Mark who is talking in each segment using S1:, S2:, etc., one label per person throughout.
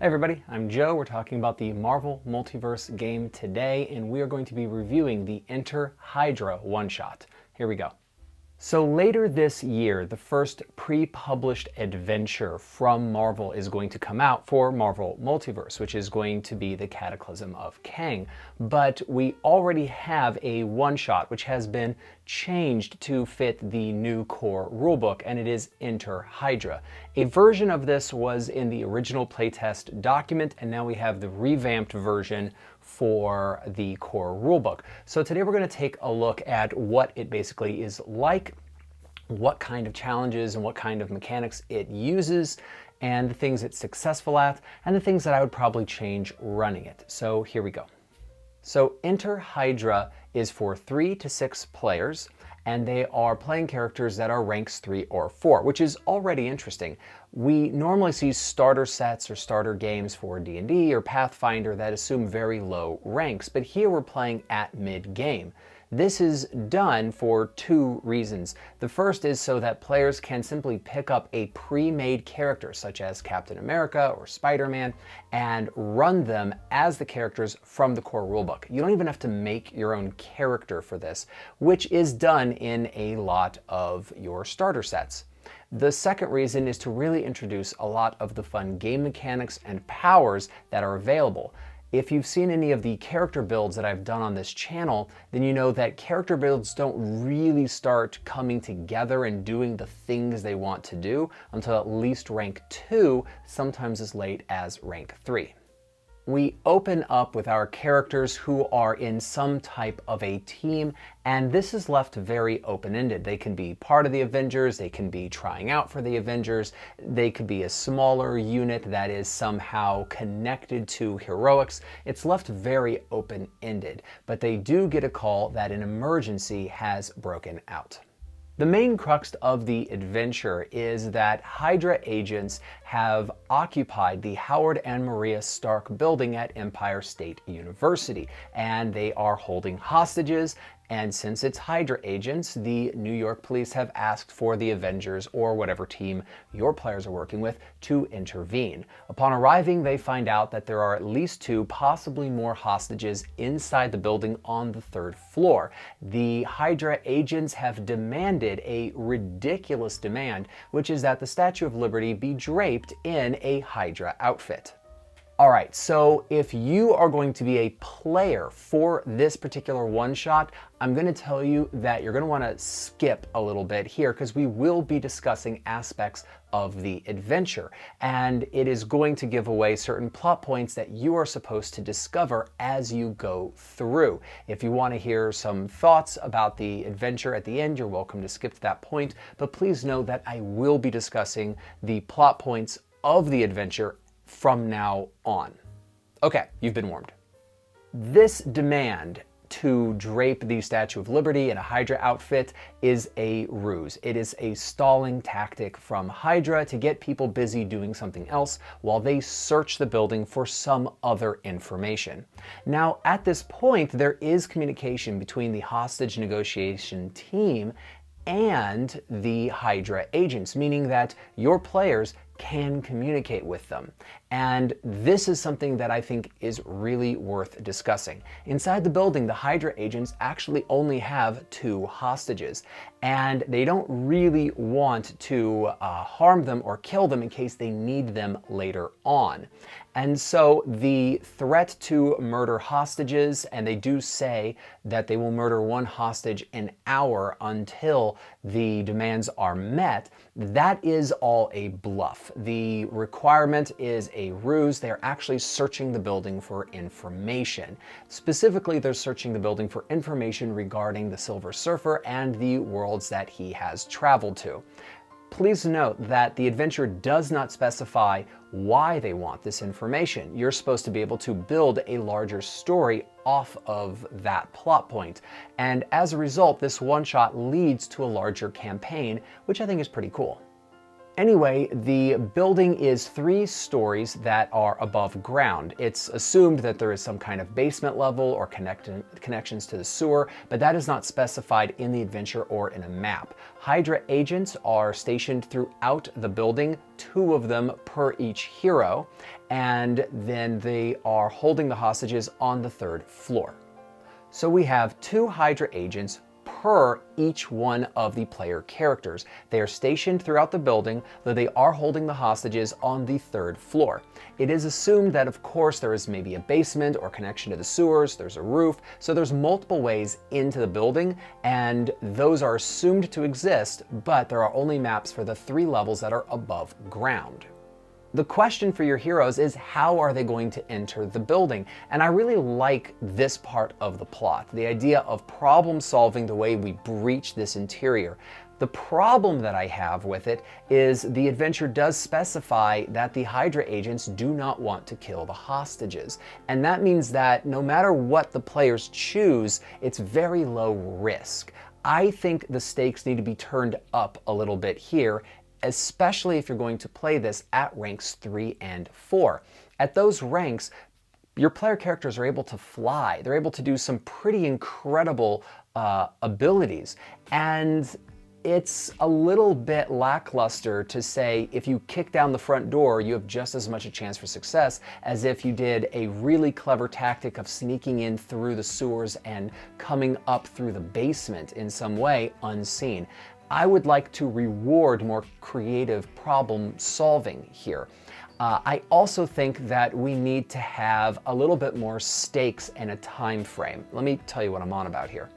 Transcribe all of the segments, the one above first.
S1: Hey everybody, I'm Joe. We're talking about the Marvel Multiverse game today, and we are going to be reviewing the Enter Hydra one-shot. Here we go. So later this year, the first pre-published adventure from Marvel is going to come out for Marvel Multiverse, which is going to be the Cataclysm of Kang. But we already have a one-shot which has been changed to fit the new core rulebook, and it is Enter Hydra. A version of this was in the original playtest document, and now we have the revamped version for the core rulebook. So today we're going to take a look at what it basically is like, what kind of challenges and what kind of mechanics it uses, and the things it's successful at, and the things that I would probably change running it. So here we go. So Enter Hydra is for 3 to 6 players, and they are playing characters that are ranks 3 or 4, which is already interesting. We normally see starter sets or starter games for D&D or Pathfinder that assume very low ranks, but here we're playing at mid-game. This is done for 2 reasons. The first is so that players can simply pick up a pre-made character, such as Captain America or Spider-Man, and run them as the characters from the core rulebook. You don't even have to make your own character for this, which is done in a lot of your starter sets. The second reason is to really introduce a lot of the fun game mechanics and powers that are available. If you've seen any of the character builds that I've done on this channel, then you know that character builds don't really start coming together and doing the things they want to do until at least rank 2, sometimes as late as rank 3. We open up with our characters who are in some type of a team, and this is left very open-ended. They can be part of the Avengers, they can be trying out for the Avengers, they could be a smaller unit that is somehow connected to heroics. It's left very open-ended, but they do get a call that an emergency has broken out. The main crux of the adventure is that Hydra agents have occupied the Howard and Maria Stark building at Empire State University, and they are holding hostages. And since it's Hydra agents, the New York police have asked for the Avengers, or whatever team your players are working with, to intervene. Upon arriving, they find out that there are at least 2, possibly more hostages inside the building on the 3rd floor. The Hydra agents have demanded a ridiculous demand, which is that the Statue of Liberty be draped in a Hydra outfit. Alright, so if you are going to be a player for this particular one-shot, I'm going to tell you that you're going to want to skip a little bit here because we will be discussing aspects of the adventure, and it is going to give away certain plot points that you are supposed to discover as you go through. If you want to hear some thoughts about the adventure at the end, you're welcome to skip to that point, but please know that I will be discussing the plot points of the adventure from now on. Okay, you've been warned. This demand to drape the Statue of Liberty in a Hydra outfit is a ruse. It is a stalling tactic from Hydra to get people busy doing something else while they search the building for some other information. Now, at this point, there is communication between the hostage negotiation team and the Hydra agents, meaning that your players can communicate with them. And this is something that I think is really worth discussing. Inside the building, the Hydra agents actually only have 2 hostages, and they don't really want to harm them or kill them in case they need them later on. And so the threat to murder hostages, and they do say that they will murder 1 hostage an hour until the demands are met, that is all a bluff. The requirement is a ruse. They're actually searching the building for information. Specifically, they're searching the building for information regarding the Silver Surfer and the worlds that he has traveled to. Please note that the adventure does not specify why they want this information. You're supposed to be able to build a larger story off of that plot point. And as a result, this one-shot leads to a larger campaign, which I think is pretty cool. Anyway, the building is 3 stories that are above ground. It's assumed that there is some kind of basement level or connections to the sewer, but that is not specified in the adventure or in a map. Hydra agents are stationed throughout the building, 2 of them per each hero, and then they are holding the hostages on the 3rd floor. So we have 2 Hydra agents per each one of the player characters. They are stationed throughout the building, though they are holding the hostages on the 3rd floor. It is assumed that, of course, there is maybe a basement or connection to the sewers, there's a roof, so there's multiple ways into the building, and those are assumed to exist, but there are only maps for the 3 levels that are above ground. The question for your heroes is, how are they going to enter the building? And I really like this part of the plot, the idea of problem solving the way we breach this interior. The problem that I have with it is the adventure does specify that the Hydra agents do not want to kill the hostages. And that means that no matter what the players choose, it's very low risk. I think the stakes need to be turned up a little bit here, especially if you're going to play this at ranks 3 and 4. At those ranks, your player characters are able to fly. They're able to do some pretty incredible abilities. And it's a little bit lackluster to say if you kick down the front door, you have just as much a chance for success as if you did a really clever tactic of sneaking in through the sewers and coming up through the basement in some way unseen. I would like to reward more creative problem solving here. I also think that we need to have a little bit more stakes and a time frame. Let me tell you what I'm on about here.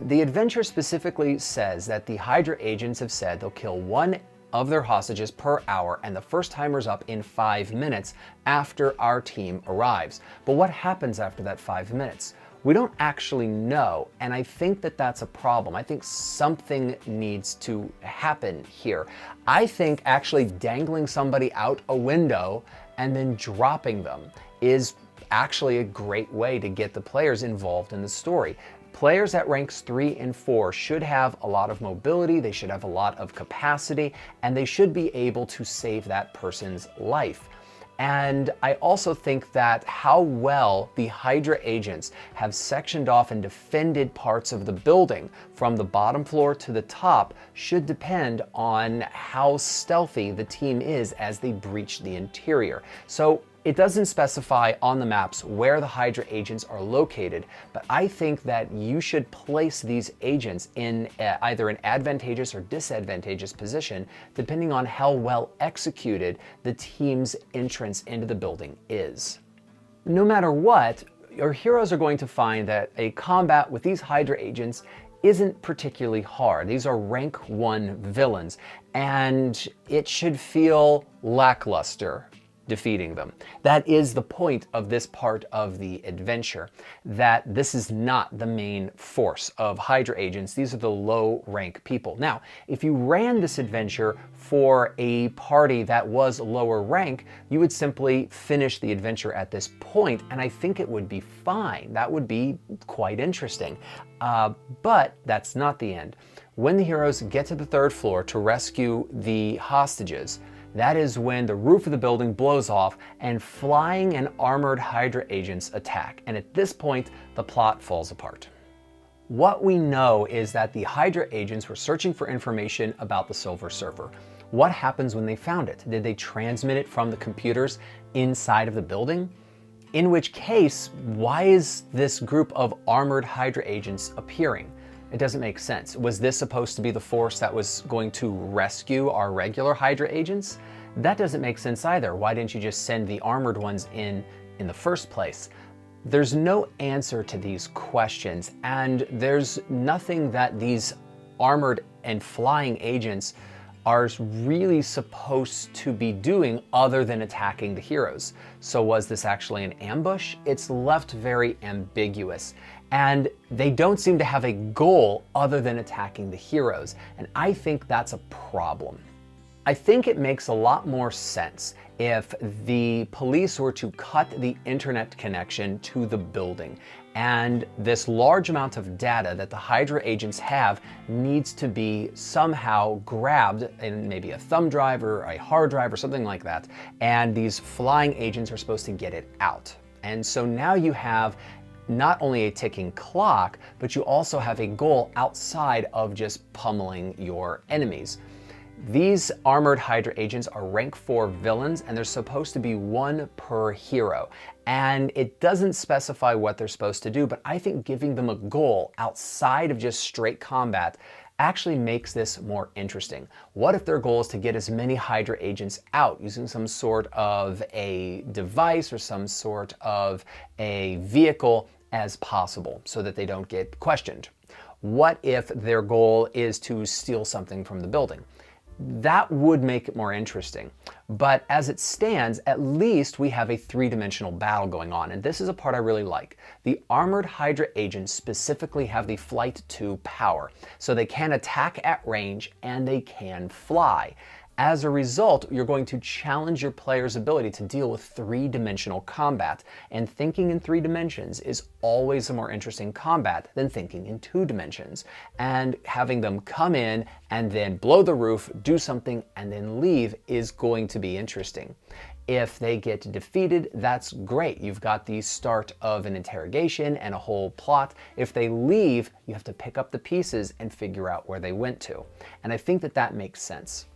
S1: The adventure specifically says that the Hydra agents have said they'll kill 1 of their hostages per hour, and the first timer's up in 5 minutes after our team arrives. But what happens after that 5 minutes? We don't actually know, and I think that that's a problem. I think something needs to happen here. I think actually dangling somebody out a window and then dropping them is actually a great way to get the players involved in the story. Players at ranks 3 and 4 should have a lot of mobility, they should have a lot of capacity, and they should be able to save that person's life. And I also think that how well the Hydra agents have sectioned off and defended parts of the building from the bottom floor to the top should depend on how stealthy the team is as they breach the interior. So it doesn't specify on the maps where the Hydra agents are located, but I think that you should place these agents in either an advantageous or disadvantageous position, depending on how well executed the team's entrance into the building is. No matter what, your heroes are going to find that a combat with these Hydra agents isn't particularly hard. These are rank 1 villains, and it should feel lackluster defeating them. That is the point of this part of the adventure, that this is not the main force of Hydra agents. These are the low rank people. Now, if you ran this adventure for a party that was lower rank, you would simply finish the adventure at this point, and I think it would be fine. That would be quite interesting. But that's not the end. When the heroes get to the 3rd floor to rescue the hostages, that is when the roof of the building blows off and flying and armored Hydra agents attack. And at this point, the plot falls apart. What we know is that the Hydra agents were searching for information about the Silver Surfer. What happens when they found it? Did they transmit it from the computers inside of the building? In which case, why is this group of armored Hydra agents appearing? It doesn't make sense. Was this supposed to be the force that was going to rescue our regular Hydra agents? That doesn't make sense either. Why didn't you just send the armored ones in the first place? There's no answer to these questions, and there's nothing that these armored and flying agents are really supposed to be doing other than attacking the heroes. So was this actually an ambush? It's left very ambiguous. And they don't seem to have a goal other than attacking the heroes. And I think that's a problem. I think it makes a lot more sense if the police were to cut the internet connection to the building And this large amount of data that the Hydra agents have needs to be somehow grabbed in maybe a thumb drive or a hard drive or something like that. And these flying agents are supposed to get it out. And so now you have not only a ticking clock, but you also have a goal outside of just pummeling your enemies. These armored Hydra agents are rank 4 villains, and there's supposed to be 1 per hero. And it doesn't specify what they're supposed to do, but I think giving them a goal outside of just straight combat actually makes this more interesting. What if their goal is to get as many Hydra agents out using some sort of a device or some sort of a vehicle as possible so that they don't get questioned? What if their goal is to steal something from the building? That would make it more interesting. But as it stands, at least we have a 3-dimensional battle going on, and this is a part I really like. The armored Hydra agents specifically have the Flight 2 power, so they can attack at range and they can fly. As a result, you're going to challenge your player's ability to deal with 3-dimensional combat, and thinking in 3 dimensions is always a more interesting combat than thinking in 2 dimensions. And having them come in and then blow the roof, do something, and then leave is going to be interesting. If they get defeated, that's great. You've got the start of an interrogation and a whole plot. If they leave, you have to pick up the pieces and figure out where they went to. And I think that makes sense.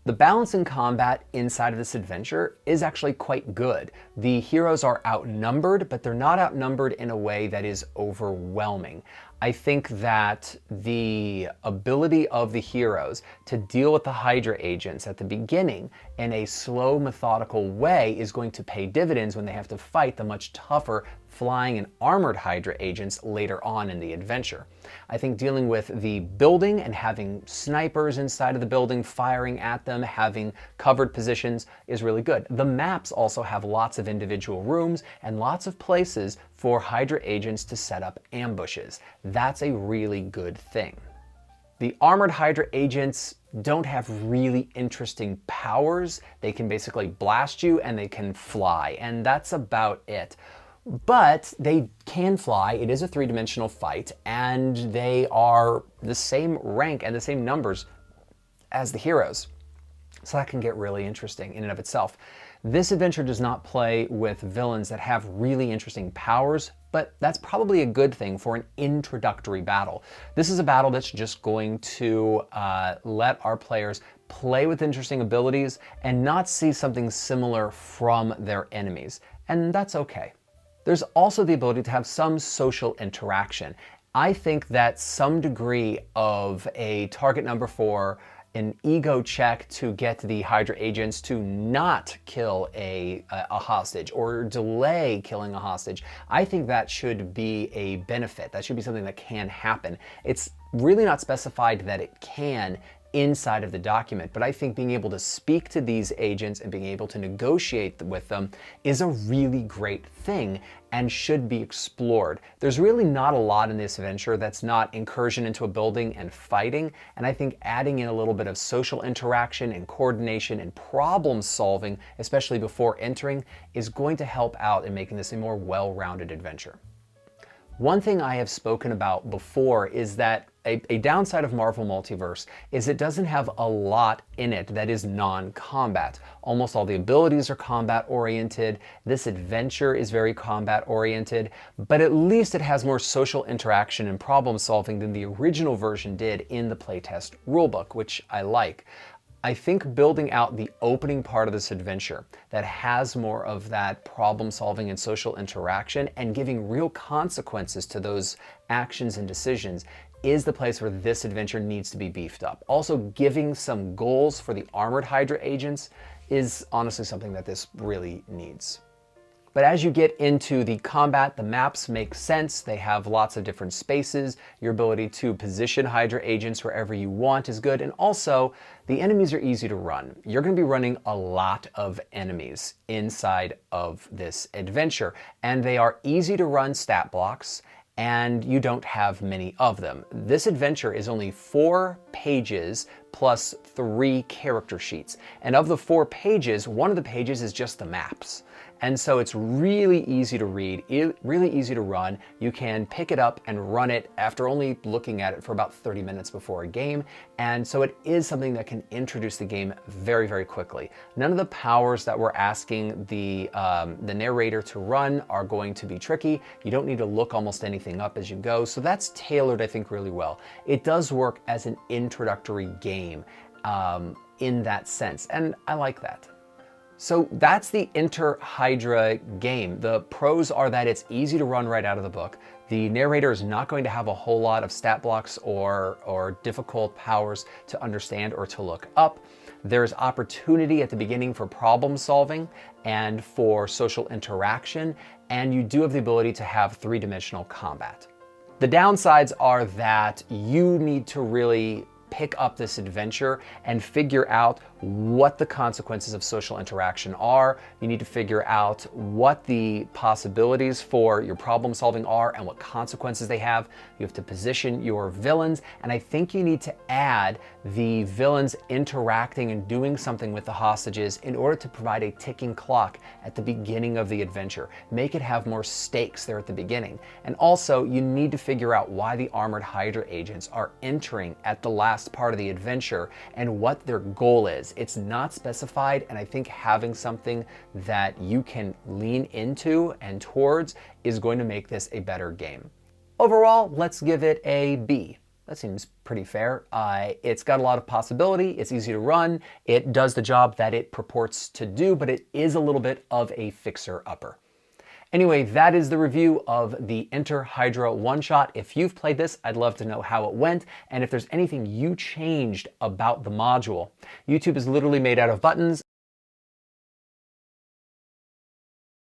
S1: The balance in combat inside of this adventure is actually quite good. The heroes are outnumbered, but they're not outnumbered in a way that is overwhelming. I think that the ability of the heroes to deal with the Hydra agents at the beginning in a slow, methodical way is going to pay dividends when they have to fight the much tougher flying and armored Hydra agents later on in the adventure. I think dealing with the building and having snipers inside of the building firing at them, having covered positions is really good. The maps also have lots of individual rooms and lots of places for Hydra agents to set up ambushes. That's a really good thing. The armored Hydra agents don't have really interesting powers. They can basically blast you and they can fly, and that's about it. But they can fly, it is a 3-dimensional fight, and they are the same rank and the same numbers as the heroes. So that can get really interesting in and of itself. This adventure does not play with villains that have really interesting powers, but that's probably a good thing for an introductory battle. This is a battle that's just going to let our players play with interesting abilities and not see something similar from their enemies, and that's okay. There's also the ability to have some social interaction. I think that some degree of a target number for an ego check to get the Hydra agents to not kill a hostage or delay killing a hostage, I think that should be a benefit. That should be something that can happen. It's really not specified that it can inside of the document, but I think being able to speak to these agents and being able to negotiate with them is a really great thing and should be explored. There's really not a lot in this adventure that's not incursion into a building and fighting, and I think adding in a little bit of social interaction and coordination and problem solving, especially before entering, is going to help out in making this a more well-rounded adventure. One thing I have spoken about before is that a downside of Marvel Multiverse is it doesn't have a lot in it that is non-combat. Almost all the abilities are combat-oriented. This adventure is very combat-oriented, but at least it has more social interaction and problem-solving than the original version did in the playtest rulebook, which I like. I think building out the opening part of this adventure that has more of that problem solving and social interaction and giving real consequences to those actions and decisions is the place where this adventure needs to be beefed up. Also, giving some goals for the armored Hydra agents is honestly something that this really needs. But as you get into the combat, the maps make sense. They have lots of different spaces. Your ability to position Hydra agents wherever you want is good. And also, the enemies are easy to run. You're going to be running a lot of enemies inside of this adventure. And they are easy to run stat blocks, and you don't have many of them. This adventure is only 4 pages plus 3 character sheets. And of the 4 pages, one of the pages is just the maps. And so it's really easy to read, really easy to run. You can pick it up and run it after only looking at it for about 30 minutes before a game. And so it is something that can introduce the game very, very quickly. None of the powers that we're asking the narrator to run are going to be tricky. You don't need to look almost anything up as you go. So that's tailored, I think, really well. It does work as an introductory game in that sense. And I like that. So that's the Enter Hydra game. The pros are that it's easy to run right out of the book. The narrator is not going to have a whole lot of stat blocks or difficult powers to understand or to look up. There's opportunity at the beginning for problem solving and for social interaction, and you do have the ability to have 3-dimensional combat. The downsides are that you need to really pick up this adventure and figure out what the consequences of social interaction are. You need to figure out what the possibilities for your problem solving are and what consequences they have. You have to position your villains, and I think you need to add the villains interacting and doing something with the hostages in order to provide a ticking clock at the beginning of the adventure. Make it have more stakes there at the beginning. And also, you need to figure out why the armored Hydra agents are entering at the last part of the adventure and what their goal is. It's not specified, and I think having something that you can lean into and towards is going to make this a better game. Overall, let's give it a B. That seems pretty fair. It's got a lot of possibility, it's easy to run, it does the job that it purports to do, but it is a little bit of a fixer-upper. Anyway, that is the review of the Enter Hydra one-shot. If you've played this, I'd love to know how it went, and if there's anything you changed about the module. YouTube is literally made out of buttons.